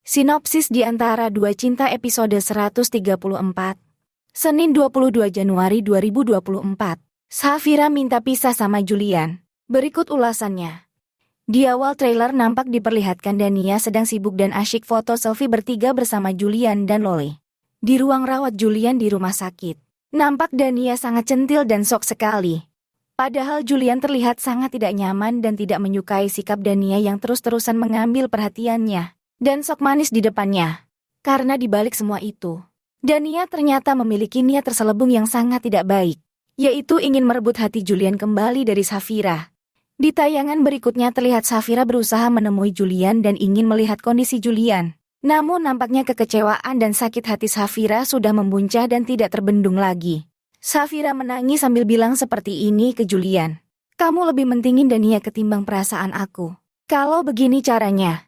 Sinopsis di antara dua cinta episode 134. Senin 22 Januari 2024. Safira minta pisah sama Julian. Berikut ulasannya. Di awal trailer nampak diperlihatkan Dania sedang sibuk dan asyik foto selfie bertiga bersama Julian dan Lole. Di ruang rawat Julian di rumah sakit. Nampak Dania sangat centil dan sok sekali. Padahal Julian terlihat sangat tidak nyaman dan tidak menyukai sikap Dania yang terus-terusan mengambil perhatiannya. Dan sok manis di depannya. Karena dibalik semua itu, Dania ternyata memiliki niat terselubung yang sangat tidak baik, yaitu ingin merebut hati Julian kembali dari Safira. Di tayangan berikutnya terlihat Safira berusaha menemui Julian dan ingin melihat kondisi Julian. Namun nampaknya kekecewaan dan sakit hati Safira sudah membuncah dan tidak terbendung lagi. Safira menangis sambil bilang seperti ini ke Julian. "Kamu lebih mentingin Dania ketimbang perasaan aku. Kalau begini caranya,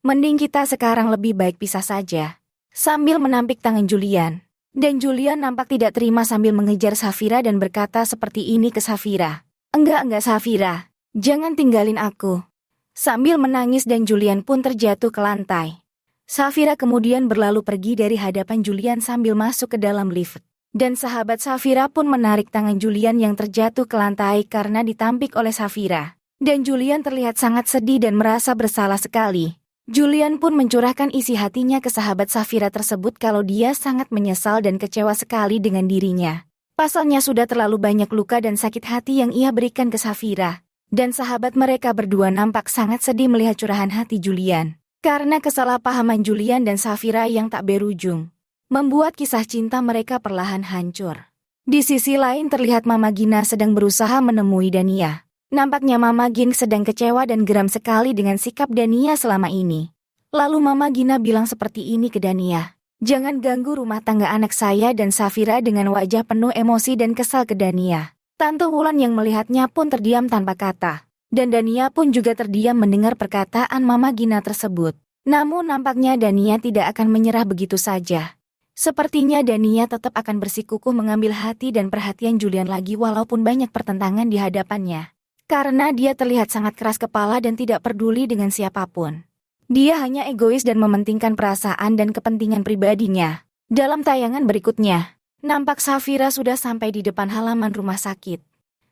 mending kita sekarang lebih baik pisah saja." Sambil menampik tangan Julian. Dan Julian nampak tidak terima sambil mengejar Safira dan berkata seperti ini ke Safira. Enggak Safira, jangan tinggalin aku." Sambil menangis dan Julian pun terjatuh ke lantai. Safira kemudian berlalu pergi dari hadapan Julian sambil masuk ke dalam lift. Dan sahabat Safira pun menarik tangan Julian yang terjatuh ke lantai karena ditampik oleh Safira. Dan Julian terlihat sangat sedih dan merasa bersalah sekali. Julian pun mencurahkan isi hatinya ke sahabat Safira tersebut kalau dia sangat menyesal dan kecewa sekali dengan dirinya. Pasalnya sudah terlalu banyak luka dan sakit hati yang ia berikan ke Safira. Dan sahabat mereka berdua nampak sangat sedih melihat curahan hati Julian. Karena kesalahpahaman Julian dan Safira yang tak berujung, membuat kisah cinta mereka perlahan hancur. Di sisi lain terlihat Mama Gina sedang berusaha menemui Dania. Nampaknya Mama Gin sedang kecewa dan geram sekali dengan sikap Dania selama ini. Lalu Mama Gina bilang seperti ini ke Dania. "Jangan ganggu rumah tangga anak saya," dan Safira dengan wajah penuh emosi dan kesal ke Dania. Tante Wulan yang melihatnya pun terdiam tanpa kata. Dan Dania pun juga terdiam mendengar perkataan Mama Gina tersebut. Namun nampaknya Dania tidak akan menyerah begitu saja. Sepertinya Dania tetap akan bersikukuh mengambil hati dan perhatian Julian lagi walaupun banyak pertentangan di hadapannya. Karena dia terlihat sangat keras kepala dan tidak peduli dengan siapapun. Dia hanya egois dan mementingkan perasaan dan kepentingan pribadinya. Dalam tayangan berikutnya, nampak Safira sudah sampai di depan halaman rumah sakit.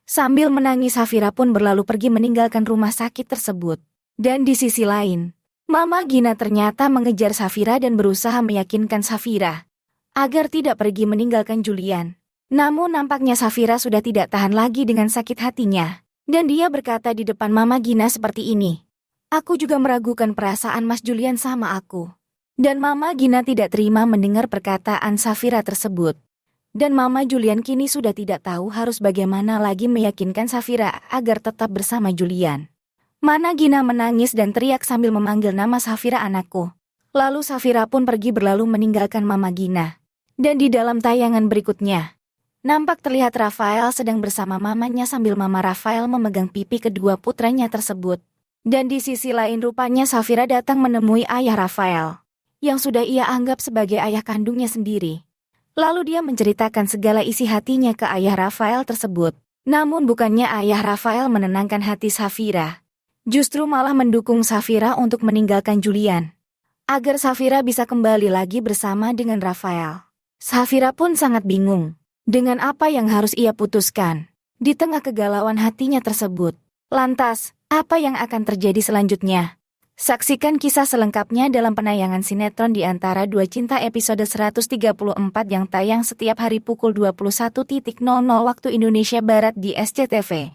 Sambil menangis Safira pun berlalu pergi meninggalkan rumah sakit tersebut. Dan di sisi lain, Mama Gina ternyata mengejar Safira dan berusaha meyakinkan Safira agar tidak pergi meninggalkan Julian. Namun nampaknya Safira sudah tidak tahan lagi dengan sakit hatinya. Dan dia berkata di depan Mama Gina seperti ini. "Aku juga meragukan perasaan Mas Julian sama aku." Dan Mama Gina tidak terima mendengar perkataan Safira tersebut. Dan Mama Julian kini sudah tidak tahu harus bagaimana lagi meyakinkan Safira agar tetap bersama Julian. Mama Gina menangis dan teriak sambil memanggil nama Safira, "Anakku." Lalu Safira pun pergi berlalu meninggalkan Mama Gina. Dan di dalam tayangan berikutnya, nampak terlihat Rafael sedang bersama mamanya sambil Mama Rafael memegang pipi kedua putranya tersebut. Dan di sisi lain rupanya Safira datang menemui ayah Rafael, yang sudah ia anggap sebagai ayah kandungnya sendiri. Lalu dia menceritakan segala isi hatinya ke ayah Rafael tersebut. Namun bukannya ayah Rafael menenangkan hati Safira. Justru malah mendukung Safira untuk meninggalkan Julian. Agar Safira bisa kembali lagi bersama dengan Rafael. Safira pun sangat bingung dengan apa yang harus ia putuskan. Di tengah kegalauan hatinya tersebut. Lantas, apa yang akan terjadi selanjutnya? Saksikan kisah selengkapnya dalam penayangan sinetron Di Antara Dua Cinta episode 134 yang tayang setiap hari pukul 21.00 waktu Indonesia Barat di SCTV.